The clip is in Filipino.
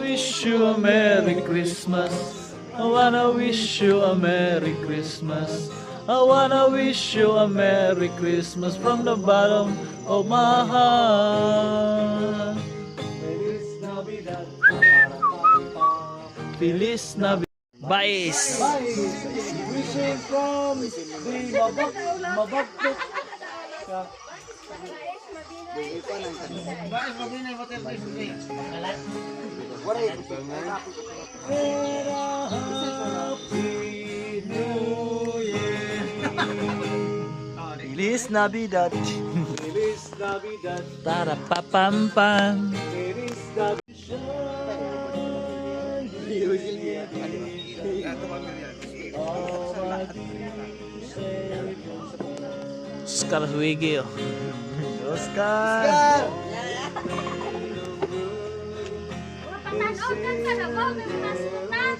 wish you a Merry Christmas. I wanna wish you a Merry Christmas. I wanna wish you a Merry Christmas from the bottom of my heart. Feliz Navidad. Bais. Wishing from the mabagtok. Happy New Year. Feliz Navidad. Feliz Navidad. Para papampan. Feliz Navidad. Oscar Huigio. Oscar. Patanood ka na ba? May mga sutan.